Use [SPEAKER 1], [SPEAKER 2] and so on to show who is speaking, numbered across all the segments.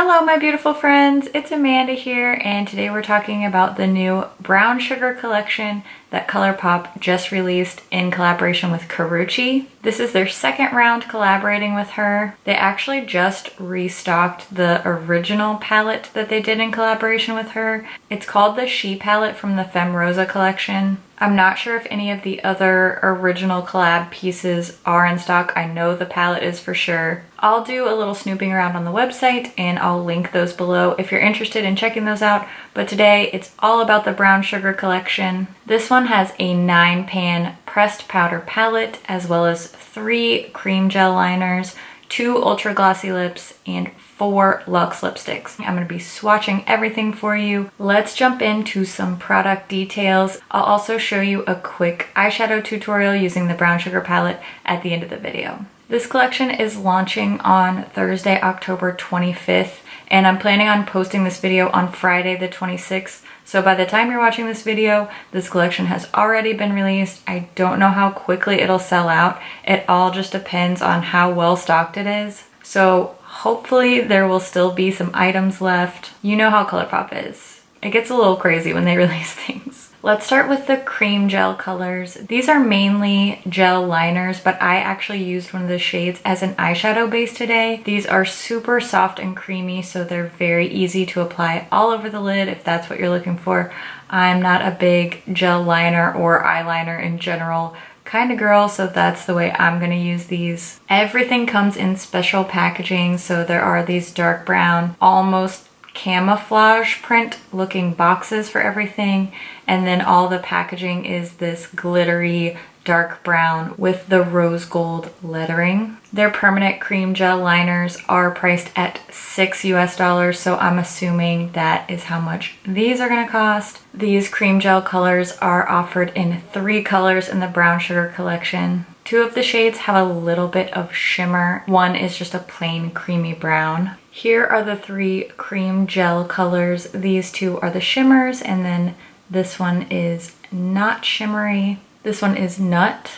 [SPEAKER 1] Hello my beautiful friends, it's Amanda here, and today we're talking about the new brown sugar collection that ColourPop just released in collaboration with Karrueche. This is their second round collaborating with her. They actually just restocked the original palette that they did in collaboration with her. It's called the She palette from the Femme Rosa collection. I'm not sure if any of the other original collab pieces are in stock. I know the palette is for sure. I'll do a little snooping around on the website and I'll link those below if you're interested in checking those out. But today it's all about the brown sugar collection. This one has a 9-pan pressed powder palette as well as 3 cream gel liners, 2 ultra glossy lips, and 4 Lux Lipsticks. I'm going to be swatching everything for you. Let's jump into some product details. I'll also show you a quick eyeshadow tutorial using the brown sugar palette at the end of the video. This collection is launching on Thursday, October 25th, and I'm planning on posting this video on Friday the 26th. So by the time you're watching this video, this collection has already been released. I don't know how quickly it'll sell out. It all just depends on how well stocked it is. So hopefully there will still be some items left. You know how ColourPop is. It gets a little crazy when they release things. Let's start with the Creme Gel Colors. These are mainly gel liners, but I actually used one of the shades as an eyeshadow base today. These are super soft and creamy, so they're very easy to apply all over the lid if that's what you're looking for. I'm not a big gel liner or eyeliner in general kind of girl, so that's the way I'm gonna use these. Everything comes in special packaging, so there are these dark brown, almost camouflage print looking boxes for everything, and then all the packaging is this glittery dark brown with the rose gold lettering. Their permanent cream gel liners are priced at $6 US, so I'm assuming that is how much these are gonna cost. These cream gel colors are offered in 3 colors in the brown sugar collection. 2 of the shades have a little bit of shimmer. One is just a plain creamy brown. Here are the 3 cream gel colors. These 2 are the shimmers, and then this one is not shimmery. This one is Nut,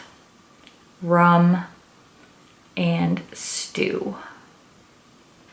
[SPEAKER 1] Rum, and Stew.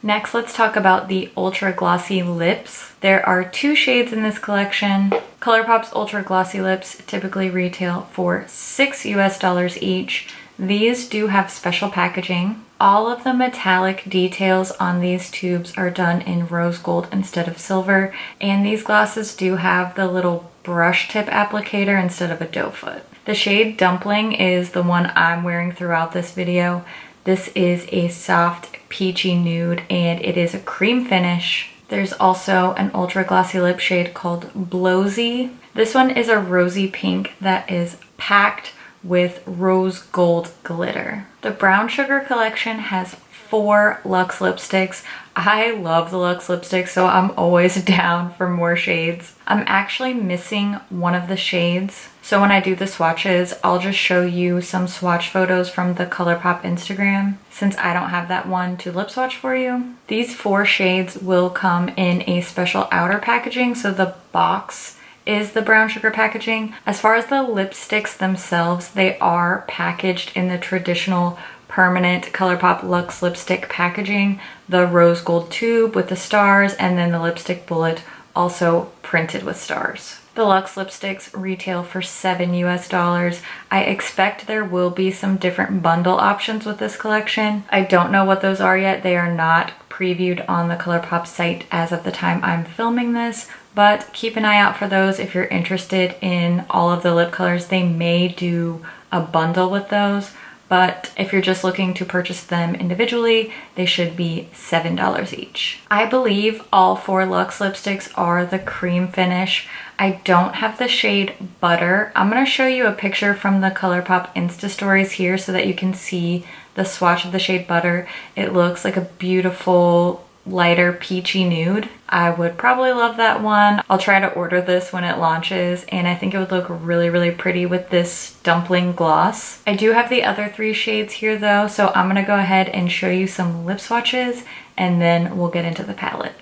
[SPEAKER 1] Next, let's talk about the Ultra Glossy Lips. There are 2 shades in this collection. ColourPop's Ultra Glossy Lips typically retail for $6 US each. These do have special packaging. All of the metallic details on these tubes are done in rose gold instead of silver, and these glosses do have the little brush tip applicator instead of a doe foot. The shade Dumpling is the one I'm wearing throughout this video. This is a soft peachy nude and it is a cream finish. There's also an ultra glossy lip shade called Blowsy. This one is a rosy pink that is packed with rose gold glitter. The brown sugar collection has 4 Lux lipsticks. I love the Lux lipsticks, so I'm always down for more shades. I'm actually missing one of the shades, so when I do the swatches, I'll just show you some swatch photos from the ColourPop Instagram, since I don't have that one to lip swatch for you. These 4 shades will come in a special outer packaging, so the box is the brown sugar packaging. As far as the lipsticks themselves, they are packaged in the traditional permanent ColourPop Lux lipstick packaging, the rose gold tube with the stars, and then the lipstick bullet also printed with stars. The Lux lipsticks retail for $7 US. I expect there will be some different bundle options with this collection. I don't know what those are yet. They are not previewed on the ColourPop site as of the time I'm filming this, but keep an eye out for those if you're interested in all of the lip colors. They may do a bundle with those, but if you're just looking to purchase them individually, they should be $7 each. I believe all 4 Lux lipsticks are the cream finish. I don't have the shade Butter. I'm gonna show you a picture from the ColourPop Insta stories here so that you can see the swatch of the shade Butter. It looks like a beautiful lighter peachy nude. I would probably love that one. I'll try to order this when it launches, and I think it would look really, really pretty with this Dumpling gloss. I do have the other 3 shades here though, so I'm gonna go ahead and show you some lip swatches and then we'll get into the palette.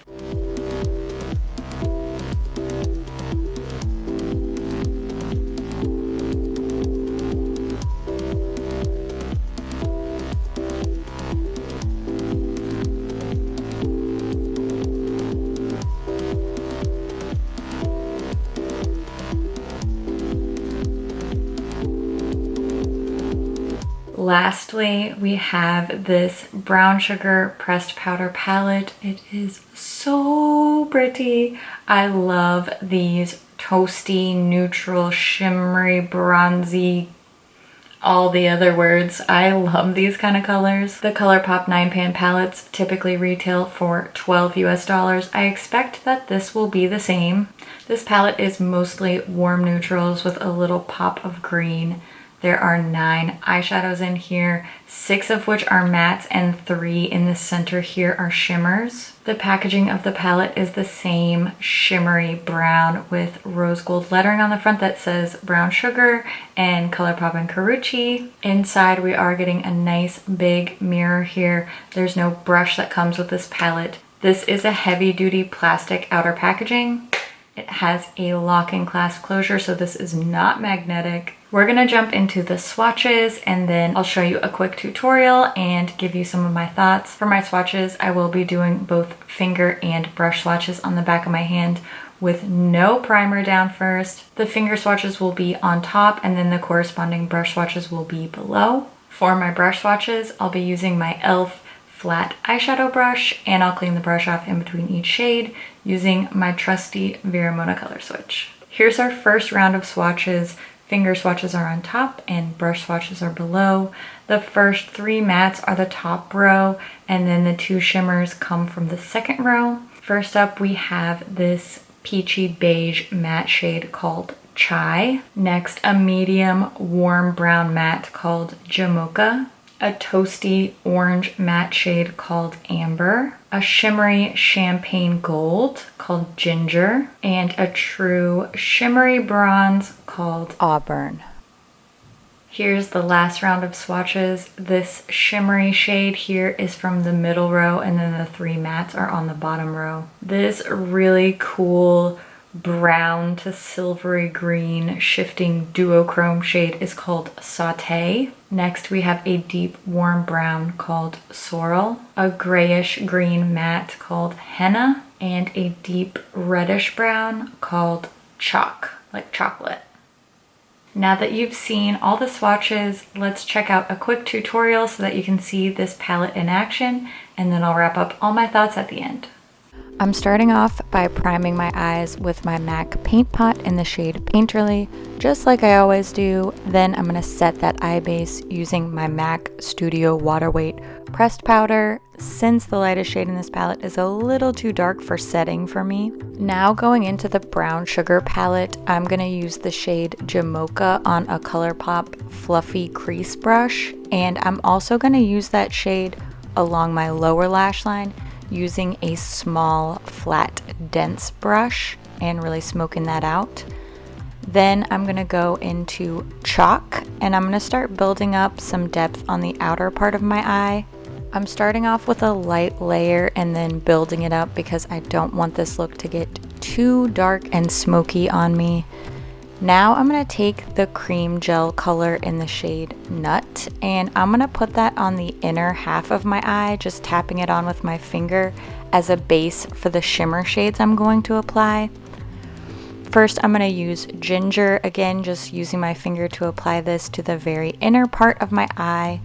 [SPEAKER 1] Lastly, we have this brown sugar pressed powder palette. It is so pretty. I love these toasty, neutral, shimmery, bronzy, all the other words. I love these kind of colors. The ColourPop 9-pan palettes typically retail for $12 US. I expect that this will be the same. This palette is mostly warm neutrals with a little pop of green. There are 9 eyeshadows in here, 6 of which are mattes and 3 in the center here are shimmers. The packaging of the palette is the same shimmery brown with rose gold lettering on the front that says brown sugar and ColourPop Karrueche. Inside we are getting a nice big mirror here. There's no brush that comes with this palette. This is a heavy duty plastic outer packaging. It has a lock-in clasp closure, so this is not magnetic. We're gonna jump into the swatches and then I'll show you a quick tutorial and give you some of my thoughts. For my swatches, I will be doing both finger and brush swatches on the back of my hand with no primer down first. The finger swatches will be on top and then the corresponding brush swatches will be below. For my brush swatches, I'll be using my e.l.f. flat eyeshadow brush and I'll clean the brush off in between each shade using my trusty Veramona color switch. Here's our first round of swatches. Finger swatches are on top and brush swatches are below. The first 3 mattes are the top row and then the 2 shimmers come from the second row. First up we have this peachy beige matte shade called Chai. Next, a medium warm brown matte called Jamocha. A toasty orange matte shade called Amber, a shimmery champagne gold called Ginger, and a true shimmery bronze called Auburn. Here's the last round of swatches. This shimmery shade here is from the middle row and then the 3 mattes are on the bottom row. This really cool brown to silvery green shifting duochrome shade is called Sauté. Next we have a deep warm brown called Sorrel, a grayish green matte called Henna, and a deep reddish brown called Chalk, like chocolate. Now that you've seen all the swatches, let's check out a quick tutorial so that you can see this palette in action, and then I'll wrap up all my thoughts at the end. I'm starting off by priming my eyes with my MAC paint pot in the shade Painterly, just like I always do. Then I'm going to set that eye base using my MAC Studio Water Weight pressed powder, since the lightest shade in this palette is a little too dark for setting for me. Now going into the brown sugar palette, I'm going to use the shade Jamocha on a ColourPop fluffy crease brush, and I'm also going to use that shade along my lower lash line using a small flat dense brush and really smoking that out. Then I'm going to go into chalk and I'm going to start building up some depth on the outer part of my eye. I'm starting off with a light layer and then building it up because I don't want this look to get too dark and smoky on me. Now I'm going to take the Creme Gel color in the shade Nut and I'm going to put that on the inner half of my eye, just tapping it on with my finger as a base for the shimmer shades I'm going to apply. First I'm going to use Ginger, again just using my finger to apply this to the very inner part of my eye.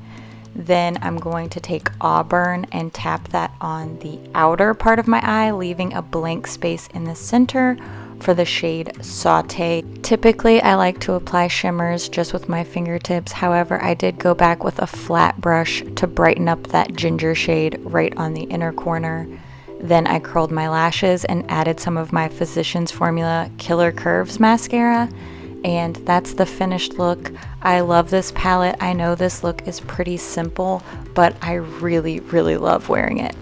[SPEAKER 1] Then I'm going to take Auburn and tap that on the outer part of my eye, leaving a blank space in the center for the shade Sauté. Typically I like to apply shimmers just with my fingertips, however I did go back with a flat brush to brighten up that ginger shade right on the inner corner. Then I curled my lashes and added some of my Physicians Formula Killer Curves mascara, and that's the finished look. I love this palette. I know this look is pretty simple, but I really love wearing it.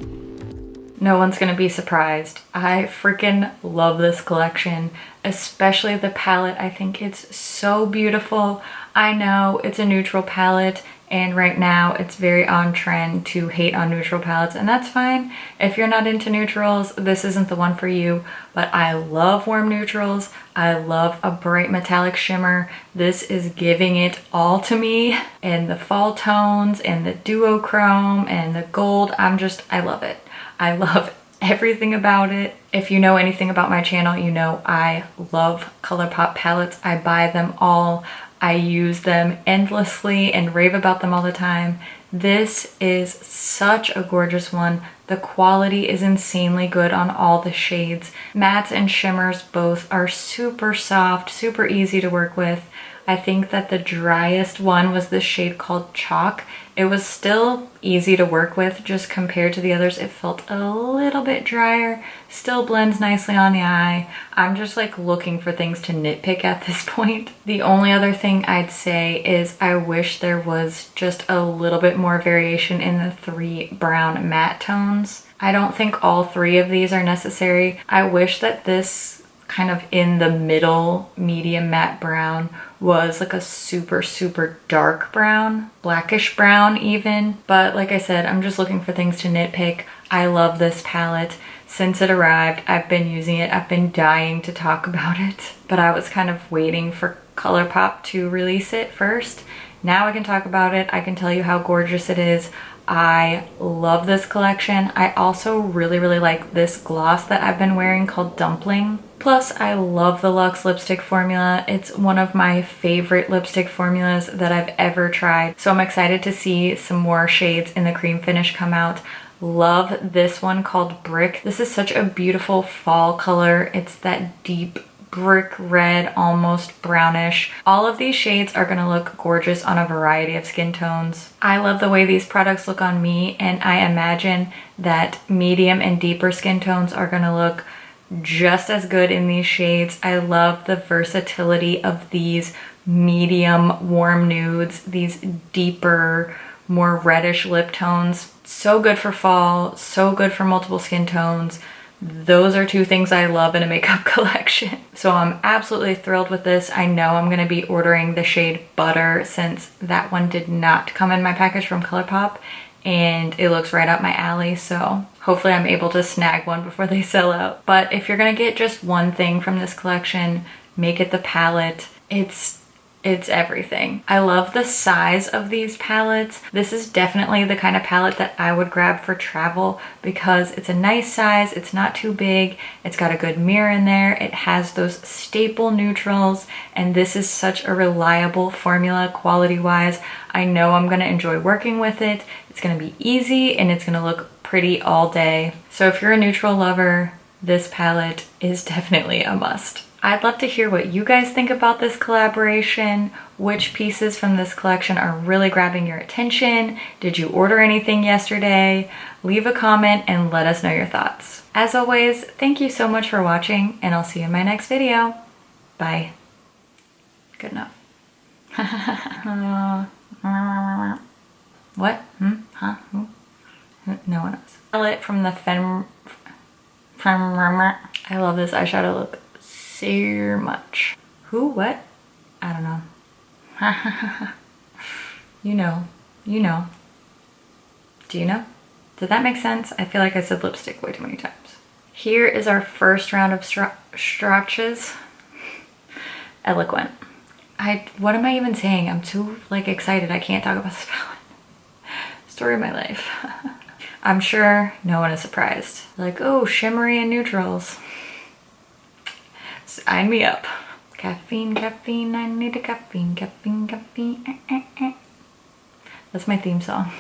[SPEAKER 1] No one's gonna be surprised. I freaking love this collection, especially the palette. I think it's so beautiful. I know it's a neutral palette and right now it's very on trend to hate on neutral palettes, and that's fine. If you're not into neutrals, this isn't the one for you, but I love warm neutrals. I love a bright metallic shimmer. This is giving it all to me, and the fall tones and the duochrome and the gold. I love it. I love everything about it. If you know anything about my channel, you know I love ColourPop palettes. I buy them all. I use them endlessly and rave about them all the time. This is such a gorgeous one. The quality is insanely good on all the shades. Mattes and shimmers both are super soft, super easy to work with. I think that the driest one was this shade called Chalk. It was still easy to work with, just compared to the others. It felt a little bit drier, still blends nicely on the eye. I'm just like looking for things to nitpick at this point. The only other thing I'd say is I wish there was just a little bit more variation in the 3 brown matte tones. I don't think all 3 of these are necessary. I wish that this kind of in the middle medium matte brown was like a super dark brown, blackish brown even. But like I said, I'm just looking for things to nitpick. I love this palette. Since it arrived, I've been using it. I've been dying to talk about it, but I was kind of waiting for ColourPop to release it first. Now I can talk about it. I can tell you how gorgeous it is. I love this collection. I also really like this gloss that I've been wearing called Dumpling. Plus, I love the Lux lipstick formula. It's one of my favorite lipstick formulas that I've ever tried. So I'm excited to see some more shades in the cream finish come out. Love this one called Brick. This is such a beautiful fall color. It's that deep brick red, almost brownish. All of these shades are gonna look gorgeous on a variety of skin tones. I love the way these products look on me, and I imagine that medium and deeper skin tones are gonna look just as good in these shades. I love the versatility of these medium warm nudes, these deeper, more reddish lip tones. So good for fall, so good for multiple skin tones. Those are 2 things I love in a makeup collection. So I'm absolutely thrilled with this. I know I'm gonna be ordering the shade Butter since that one did not come in my package from ColourPop, and it looks right up my alley, so hopefully I'm able to snag one before they sell out. But if you're gonna get just one thing from this collection, make it the palette. It's everything. I love the size of these palettes. This is definitely the kind of palette that I would grab for travel because it's a nice size, it's not too big, it's got a good mirror in there, it has those staple neutrals, and this is such a reliable formula quality-wise. I know I'm gonna enjoy working with it. It's gonna be easy and it's gonna look pretty all day. So if you're a neutral lover, this palette is definitely a must. I'd love to hear what you guys think about this collaboration. Which pieces from this collection are really grabbing your attention? Did you order anything yesterday? Leave a comment and let us know your thoughts. As always, thank you so much for watching, and I'll see you in my next video. Bye. Good enough. What? Huh? Who? No one knows. Palette from the I love this eyeshadow look so much. Who? What? I don't know. You know. You know. Do you know? Did that make sense? I feel like I said lipstick way too many times. Here is our first round of Swatches. Eloquent. What am I even saying? I'm too like excited. I can't talk about this palette. Story of my life. I'm sure no one is surprised. Like, oh, shimmery and neutrals. Sign me up. Caffeine, caffeine, I need a caffeine, caffeine, caffeine. That's my theme song.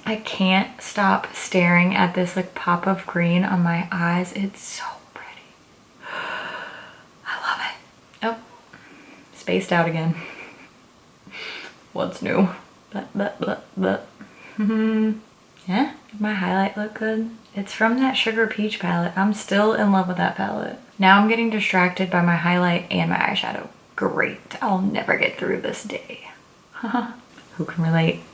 [SPEAKER 1] I can't stop staring at this like pop of green on my eyes. It's so pretty. I love it. Oh, spaced out again. What's new? Yeah, did my highlight look good? It's from that Sugar Peach palette. I'm still in love with that palette. Now I'm getting distracted by my highlight and my eyeshadow. Great, I'll never get through this day. Who can relate?